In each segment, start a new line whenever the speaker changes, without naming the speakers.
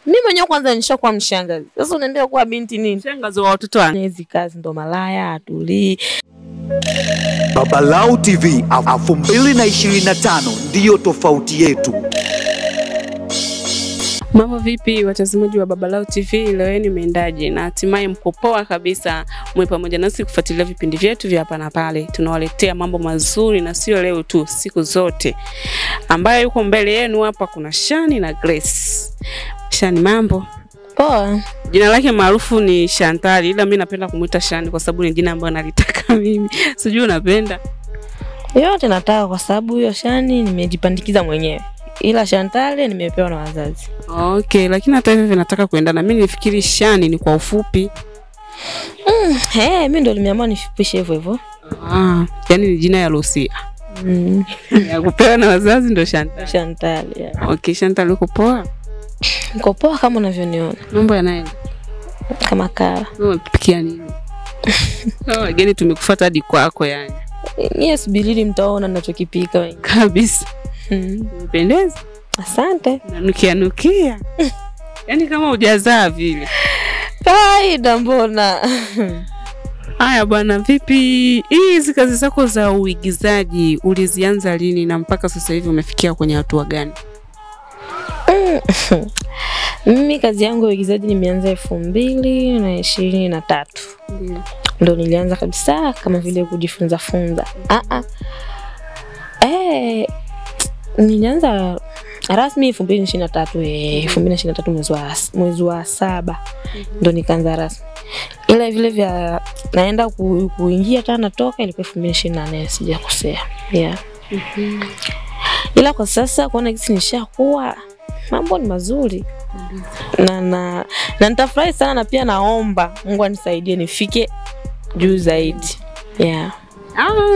Mimi mwenyewe kwanza nishakuwa mshangazi. Sasa unaendelea kuwa binti nini?
Mshangazi wa watoto wangu.
Hizi kazi ndo malaya atulii.
Babalau TV 2025 ndiyo tofauti yetu.
Mambo vipi watazamaji wa Babalau TV, leo nimeendaje? Na hatimaye mko poa kabisa, mwe pamoja nasi kufuatilia vipindi vyetu vya hapa na pale. Tunawaletea mambo mazuri na sio leo tu, siku zote. Ambaye yuko mbele yenu hapa kuna Shani na Grace. Shani, mambo?
Poa.
Jina lake maarufu ni Shantali, ila mimi napenda kumuita Shani kwa sababu ni jina ambalo nalitaka mimi. Sijui unapenda?
Yote nataka kwa sababu hiyo Shani nimejipandikiza mwenyewe. Ila Shantali nimepewa na wazazi.
Okay, lakini hata hivyo nataka kuendana. Mimi nifikiri Shani ni kwa ufupi.
Mimi ndo nimeamua nifupishe hivyo hivyo.
Yani ni jina ya Lucia. Ya kupewa na wazazi ndo Shantali.
Shantali, yeah.
Okay, Shantali uko poa?
Niko poa kama unavyoniona.
Mambo yanaenda
kama kawa.
Unapikia nini? Wageni tumekufuata hadi kwako yani.
Yes, bilili mtaona ninachokipika wengi.
Kabisa. Unapendeza.
Asante.
Nanukia. Yaani kama hujazaa vile.
Kawaida mbona.
Haya bwana, vipi hizi kazi zako za uigizaji ulizianza lini na mpaka sasa hivi umefikia kwenye hatua gani?
Mimi kazi yangu ya uigizaji nimeanza 2023. Ndio nilianza kabisa kama vile kujifunza funza. Nilianza rasmi 2023 mwezi wa 7 ndio nikaanza rasmi. Ila vile vya naenda kuingia tena natoka ilikuwa 2024 sijakosea. Yeah. Ila kwa sasa kuona gisi nishakuwa mambo ni mazuri. Na nitafurahi sana na pia naomba Mungu anisaidie nifike juu zaidi. Yeah.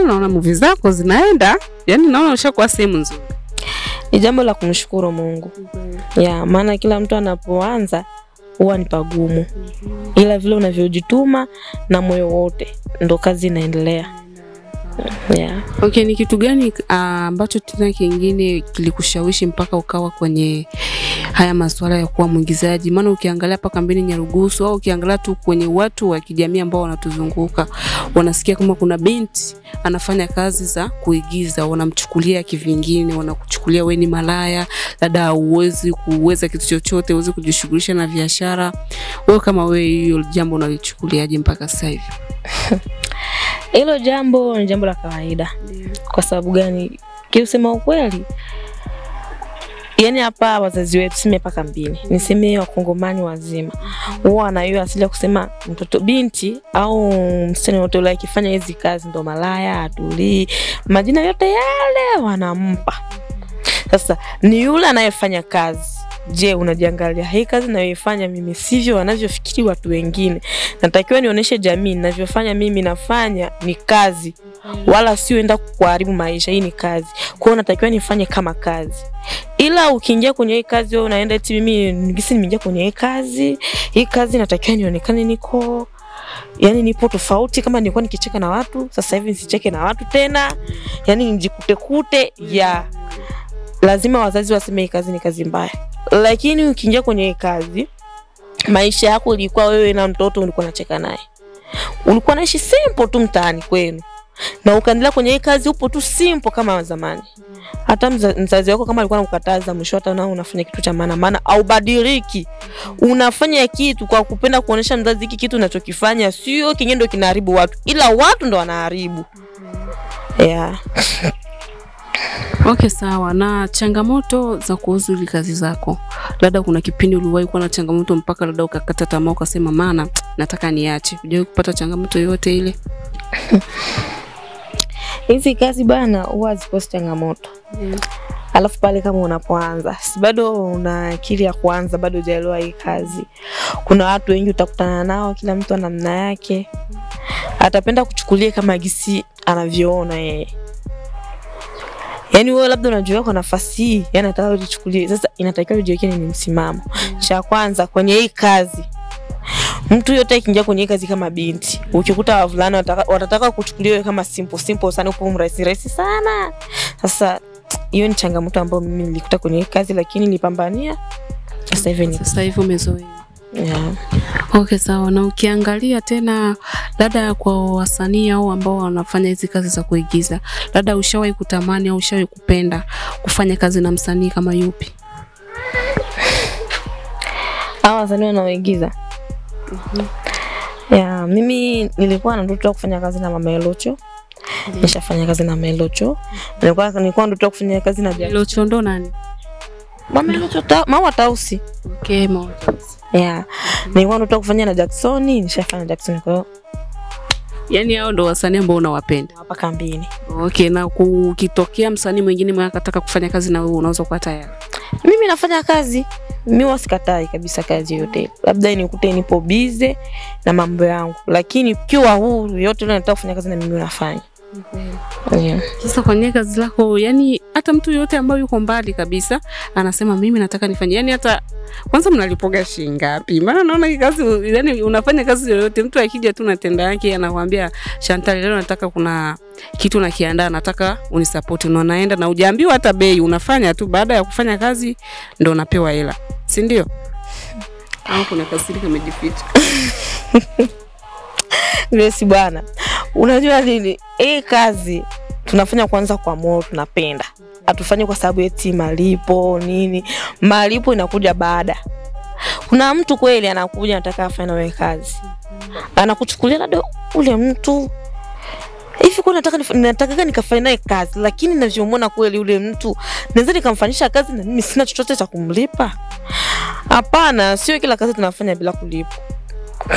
Naona movie zako zinaenda, yani naona ushakuwa sehemu nzuri.
Ni jambo la kumshukuru Mungu. Yeah, maana kila mtu anapoanza huwa ni pagumu. Ila vile unavyojituma na moyo wote ndo kazi inaendelea. Yeah.
Okay, ni kitu gani ambacho tena kingine kilikushawishi mpaka ukawa kwenye haya masuala ya kuwa mwigizaji? Maana ukiangalia hapa kambini Nyarugusu au ukiangalia tu kwenye watu wa kijamii ambao wanatuzunguka, wanasikia kama kuna binti anafanya kazi za kuigiza, wanamchukulia kivingine, wanakuchukulia wewe ni malaya, dada huwezi kuweza kitu chochote, huwezi kujishughulisha na biashara. Wewe kama wewe hiyo jambo unalichukuliaje mpaka sasa hivi?
Hilo jambo ni jambo la kawaida. Kwa sababu gani? Kiusema ukweli, yani hapa wazazi wetu sime paka mbili. Niseme wakongomani wazima. Huwa na hiyo asili ya kusema mtoto binti au msichana yote yule akifanya hizi kazi ndo malaya, atulii. Majina yote yale wanampa. Sasa ni yule anayefanya kazi. Je, unajiangalia hii kazi ninayoifanya mimi sivyo wanavyofikiri watu wengine? Natakiwa nionyeshe jamii ninavyofanya mimi nafanya ni kazi, wala sio enda kuharibu maisha. Hii ni kazi. Kwa hiyo natakiwa nifanye kama kazi. Ila ukiingia kwenye hii kazi wewe unaenda eti mimi ngisi nimeingia kwenye hii kazi natakiwa nionekane nipo tofauti. Kama nilikuwa nikicheka na watu, sasa hivi nisicheke na watu tena. Yani njikute ya lazima wazazi waseme hii kazi ni kazi mbaya. Lakini ukiingia kwenye kazi, maisha yako ulikuwa wewe na mtoto ulikuwa unacheka naye. Ulikuwa naishi simple tu mtaani kwenu. Na ukaendelea kwenye hii kazi upo tu simple kama zamani. Hata mzazi wako kama alikuwa anakukataza, mwisho hata nao unafanya kitu cha maana au badiliki. Unafanya kitu kwa kupenda kuonesha mzazi hiki kitu unachokifanya sio kingine ndio kinaharibu watu, ila watu ndo wanaharibu. Yeah.
Okay, sawa. Na changamoto za kuhusu kazi zako, labda kuna kipindi uliwahi kuwa na changamoto mpaka labda ukakata tamaa ukasema maana nataka niache? Hujawahi kupata changamoto yoyote ile?
Hizi kazi bana huwa zikosi changamoto. Alafu pale kama unapoanza, si bado una akili ya kuanza, bado hujaelewa hii kazi. Kuna watu wengi utakutana nao, kila mtu ana namna yake. Atapenda kuchukulia kama gisi anavyoona yeye. Yani wewe labda unajua kwa nafasi hii, yani nataka ujichukulie. Sasa inatakiwa ujiweke ni msimamo. Cha kwanza kwenye hii kazi, mtu yote akiingia kwenye hii kazi kama binti, ukikuta wavulana watataka kuchukuliwa kama simple sana, upo rahisi sana. Sasa hiyo ni changamoto ambayo mimi nilikuta kwenye hii kazi, lakini nilipambania
Sasa hivi umezoea.
Yeah.
Okay, sawa. Na ukiangalia tena dada kwa wasanii au ambao wanafanya hizi kazi za kuigiza, dada ushawahi kutamani au ushawahi kupenda kufanya kazi na msanii kama yupi?
Wasanii wanaoigiza. Yeah, mimi nilikuwa na ndoto ya kufanya kazi na Mama Elocho. Nishafanya kazi na Melocho. Nilikuwa ndoto ya kufanya kazi na
Melocho. Ndo nani?
Mama Elocho, Mama Tausi.
Okay, Mama Tausi.
Yeah. Nilikuwa ndoto ya kufanya na Jackson, nishafanya Jackson kwa hiyo.
Yaani hao ndo wasanii ambao unawapenda
hapa kambini.
Okay, na ukitokea msanii mwingine mwenye akataka kufanya kazi na wewe unaweza kuwa tayari?
Mimi nafanya kazi. Mimi wasikatai kabisa kazi yote. Labda nikute nipo busy na mambo yangu, lakini kiwa huru yote ile nataka kufanya kazi na mimi nafanya. Yeah.
Sasa kwenye kazi lako, yani hata mtu yote ambaye yuko mbali kabisa anasema mimi nataka nifanye, yani hata kwanza mnalipoga shilingi ngapi? Maana naona hii kazi, yani unafanya kazi yoyote, mtu akija tu na tenda yake anakuambia Chantal, leo nataka kuna kitu nakiandaa, nataka unisupport, na unaenda na hujaambiwa hata bei, unafanya tu, baada ya kufanya kazi ndo unapewa hela, si ndio? Au kuna kasiri kamejificha?
Grace bwana, unajua nini? Kazi tunafanya kwanza kwa moyo, tunapenda. Hatufanyi kwa sababu eti malipo nini. Malipo inakuja baada. Kuna mtu kweli anakuja anataka afanye nawe kazi. Anakuchukulia labda ule mtu hivi kwa nataka nikafanye naye kazi, lakini ninavyomuona kweli ule mtu naweza nikamfanyisha kazi na mimi sina chochote cha kumlipa. Hapana, sio kila kazi tunafanya bila kulipwa.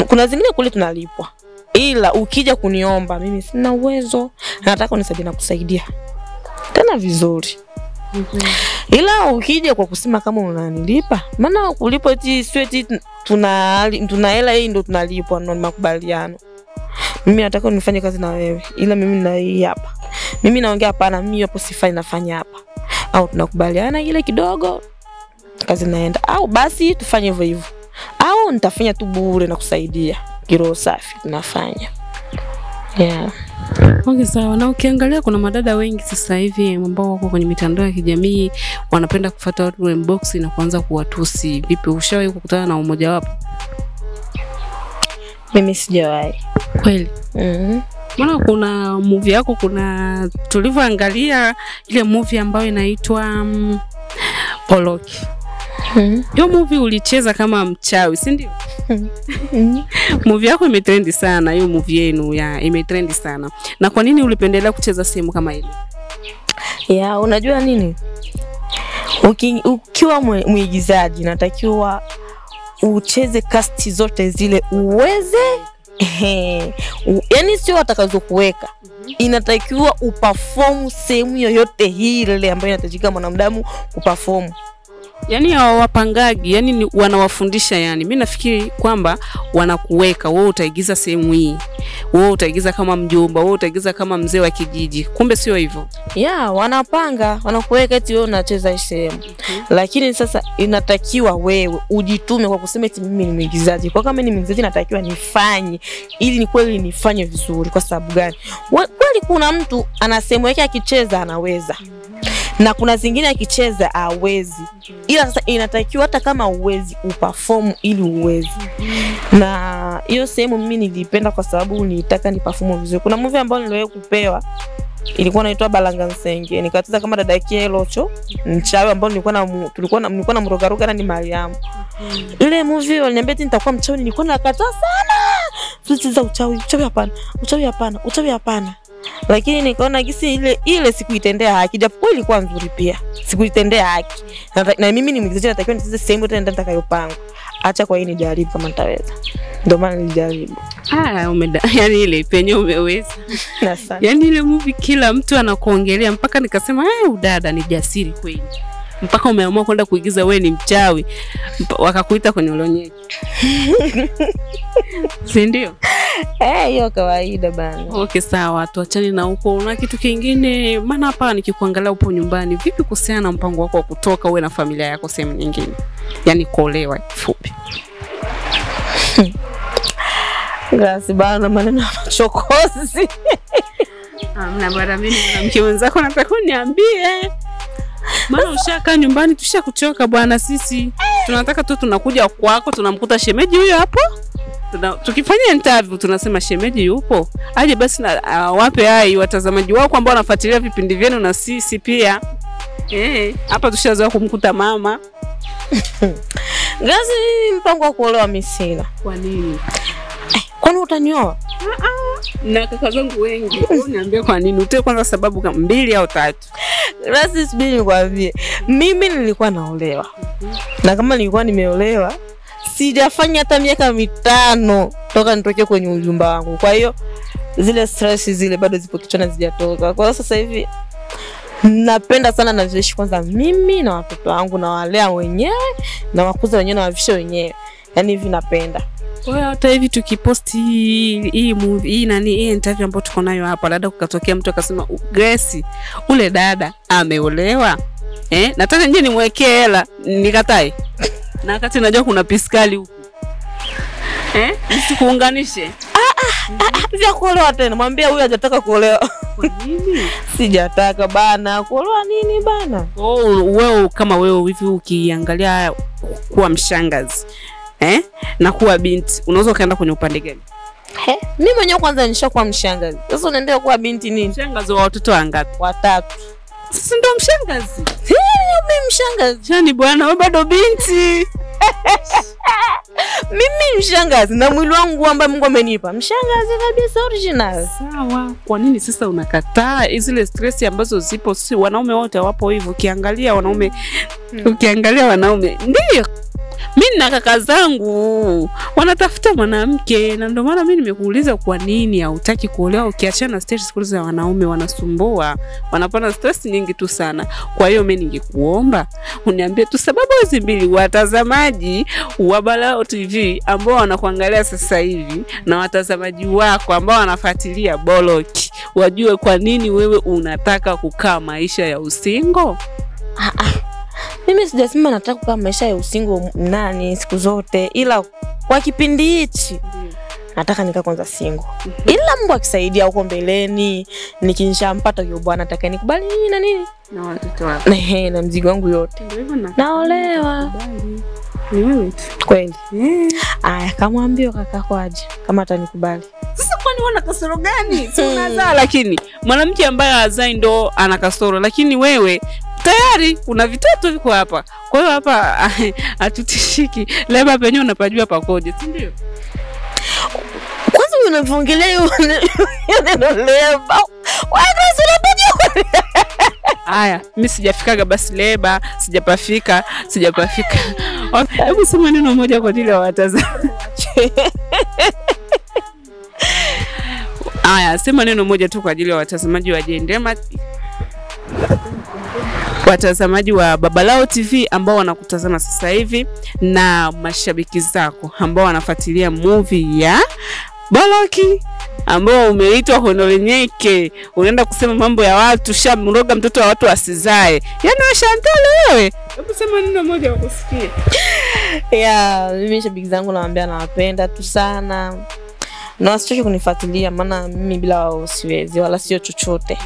Kuna zingine kule tunalipwa. Ila ukija kuniomba mimi sina uwezo, nataka unisaidie na kusaidia tena vizuri. Ila ukija kwa kusema kama unanilipa, maana kulipo eti sio eti tuna hela hii ndo tunalipwa, ndo makubaliano. Mimi nataka unifanye kazi na wewe, ila mimi na hii hapa. Mimi naongea hapana, mimi hapo sifai, nafanya hapa. Au tunakubaliana ile kidogo kazi naenda, au basi tufanye hivyo hivyo. Au nitafanya tu bure na kusaidia. Kiro safi tunafanya. Yeah.
Okay, sawa. Na ukiangalia kuna madada wengi sasa hivi ambao wako kwenye mitandao ya kijamii wanapenda kufuata watu inbox na kuanza kuwatusi. Vipi, ushawahi kukutana na mmoja wapo?
Mimi sijawahi.
Kweli? Maana kuna movie yako, kuna tulivyoangalia ile movie ambayo inaitwa Poloki. Hiyo movie ulicheza kama mchawi, si ndio? Movie yako imetrend sana, hiyo movie yenu imetrend sana. Na kwa nini ulipendelea kucheza sehemu kama ile?
Yeah, unajua nini? Ukiwa muigizaji natakiwa ucheze cast zote zile uweze. Yaani sio watakazo kuweka. Inatakiwa uperform sehemu yoyote ile ambayo inahitajika mwanadamu kuperform.
Yaani hawapangagi, yani wanawafundisha yani. Mimi nafikiri kwamba wanakuweka, wewe utaigiza sehemu hii. Wewe utaigiza kama mjomba, wewe utaigiza kama mzee wa kijiji. Kumbe sio hivyo.
Yeah, wanapanga, wanakuweka eti wewe unacheza hii sehemu. Lakini sasa inatakiwa wewe ujitume kwa kusema eti mimi ni mwigizaji. Kwa kama ni mwigizaji natakiwa nifanye ili ni kweli nifanye vizuri. Kwa sababu gani? Kweli kuna mtu ana sehemu yake akicheza anaweza. Na kuna zingine akicheza hawezi. Ila sasa inatakiwa hata kama uwezi uperform ili uwezi. Na hiyo sehemu mimi nilipenda kwa sababu nilitaka niperform vizuri. Kuna movie ambayo niliwahi kupewa ilikuwa inaitwa Balanga Nsenge. Nikacheza kama dada yake Elocho, mchawi ambao nilikuwa na mrogaruga na ni Mariam. Ile movie waliniambia eti nitakuwa mchawi, nilikuwa nakataa sana. Tulicheza uchawi hapana. Uchawi hapana. Lakini nikaona gisi ile sikuitendea haki, japo ilikuwa nzuri pia. Sikuitendea haki. Na mimi ni mwigizaji natakiwa nicheze sehemu tena nitakayopanga. Acha kwa hii nijaribu kama nitaweza. Ndio maana nilijaribu.
Yani ile penye umeweza. Yani ile movie kila mtu anakuongelea mpaka nikasema udada ni jasiri kweli. Mpaka umeamua kwenda kuigiza wewe ni mchawi. Wakakuita kwenye ulonyeji. Si ndio?
Hiyo kawaida bana.
Okay, sawa. Tuachane na huko. Una kitu kingine? Maana hapa nikikuangalia upo nyumbani. Vipi kuhusiana na mpango wako wa kutoka wewe na familia yako sehemu nyingine? Yaani kuolewa kifupi.
Grasi bana, maneno ya machokozi.
Na bwana mimi na mke wenzako nataka uniambie. Maana ushakaa nyumbani tushakuchoka bwana sisi. Tunataka tu tunakuja kwako tunamkuta shemeji huyo hapo. Tukifanya interview tunasema shemeji yupo. Aje basi na wape hai watazamaji wako ambao wanafuatilia vipindi vyenu na sisi pia. Hapa tushazoea kumkuta mama.
Gazi mpango wa kuolewa mimi sina.
Kwa nini?
Kwani utanioa?
Na kaka zangu wengi. Niambie kwa nini? Utoe kwanza sababu kama 2 au 3.
Basi subiri nikwambie. Mimi nilikuwa naolewa. Na kama nilikuwa nimeolewa, sijafanya hata miaka 5 toka nitoke kwenye ujumba wangu. Kwa hiyo zile stress zile bado zipo kichwani zijatoka. Kwa hiyo sasa hivi napenda sana navishi kwanza mimi na watoto wangu na walea wenyewe na wakuza wenyewe na wavishe wenyewe. Yaani hivi napenda.
Kwa hiyo hata hivi tukiposti hii movie hii interview ambayo tuko nayo hapa, labda kukatokea mtu akasema Grace ule dada ameolewa, nataka nje nimwekee hela, nikatae. Na wakati najua kuna piskali huko. Nisikuunganishe.
Vya kuolewa tena. Mwambie huyu hajataka kuolewa.
Kwa nini?
Sijataka bana. Kuolewa nini bana?
Wewe kama wewe hivi ukiangalia kuwa mshangazi, na kuwa binti, unaweza kaenda kwenye upande gani?
Mimi mwenyewe kwanza nishakuwa mshangazi. Sasa unaendelea kuwa binti nini?
Mshangazi wa watoto wangapi?
3.
Sasa ndio mshangazi.
Mimi mshangazi.
Jani bwana wewe bado binti.
Mimi mshangazi na mwili wangu ambao Mungu amenipa. Mshangazi kabisa original.
Sawa. Kwa nini sasa unakataa zile stress ambazo zipo? Si wanaume wote wapo hivyo. Ukiangalia wanaume ndio. Mimi na kaka zangu wanatafuta mwanamke, na ndio maana mimi nimekuuliza kwa nini hautaki kuolewa. Ukiachana stress za wanaume wanasumbua, wanapata stress nyingi tu sana. Kwa hiyo mimi ningekuomba uniambie tu sababu hizi 2, watazamaji wa Balao TV ambao wanakuangalia sasa hivi na watazamaji wako ambao wanafuatilia Boloki wajue kwa nini wewe unataka kukaa maisha ya usingo.
Mimi sijasema nataka kukaa maisha ya usingo nani siku zote, ila kwa kipindi hichi nataka nika kwanza single. Ila Mungu akisaidia huko mbeleni nikinishampata huyo bwana atakayenikubali nini na nini
na watoto wako
na mzigo wangu yote naolewa.
Ni wewe tu
kweli. Aya, kamwambie kakako aje kama atanikubali.
Sasa kwani wana kasoro gani? Si unazaa, lakini mwanamke ambaye hazai ndo ana kasoro, lakini wewe tayari una vitoto viko hapa. Kwa hiyo hapa atutishiki. Leba penyewe unapajua pakoje, si ndio?
Kwanza unavongelea hiyo neno leba. Wewe unapajua.
Haya, mimi sijafikaga basi leba, sijapafika. Hebu sema neno moja kwa ajili ya watazamaji. Haya, sema neno moja tu kwa ajili ya watazamaji wa Jendema. Watazamaji wa Balao TV ambao wanakutazama sasa hivi na mashabiki zako ambao wanafuatilia movie ya Boloki ambao umeitwa Honolenyeke, unaenda kusema mambo ya watu, shamroga mtoto wa watu asizae. Yaani wewe Chantal wewe, hebu sema neno moja wakusikie.
Mimi shabiki zangu nawaambia nawapenda tu sana. Na wasichoke kunifuatilia maana mimi bila wao siwezi wala sio chochote.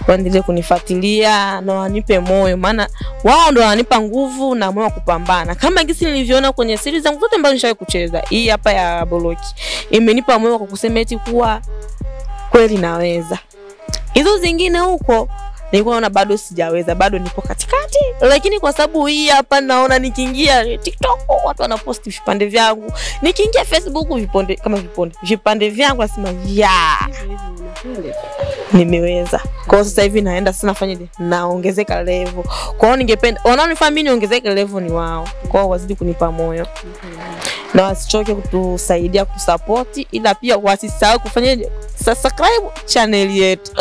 Waendelee kunifuatilia na wanipe moyo maana wao ndio wananipa nguvu na moyo kupambana. Kama gisi nilivyoona kwenye series zangu zote ambazo nishawahi kucheza, hii hapa ya Boloki imenipa moyo kwa kusema eti kuwa kweli naweza. Hizo zingine huko nilikuwa naona bado sijaweza, bado nipo katikati. Lakini kwa sababu hii hapa naona nikiingia TikTok watu wanaposti vipande vyangu, nikiingia Facebook vipande vyangu nasema nimeweza. Kwa hiyo sasa hivi naenda sana fanyaje, naongezeka level. Kwa hiyo ningependa wanaonifahamu niongezeke level ni wao. Kwa hiyo wazidi kunipa moyo. Na wasichoke kutusaidia kusupport, ila pia wasisahau kufanyaje, subscribe channel yetu.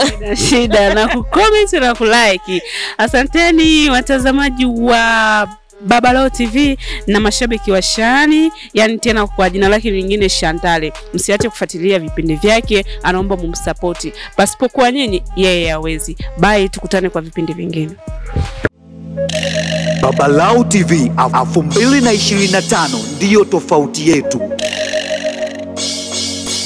Shida na kucomment na kulike. Asanteni watazamaji wa Balao TV na mashabiki wa Shani, yani tena kwa jina lake lingine Chantal. Msiache kufuatilia vipindi vyake, anaomba mumsupport. Pasipokuwa nyinyi yeye hawezi. Bye, tukutane kwa vipindi vingine.
Balao TV 2025 ndiyo tofauti yetu.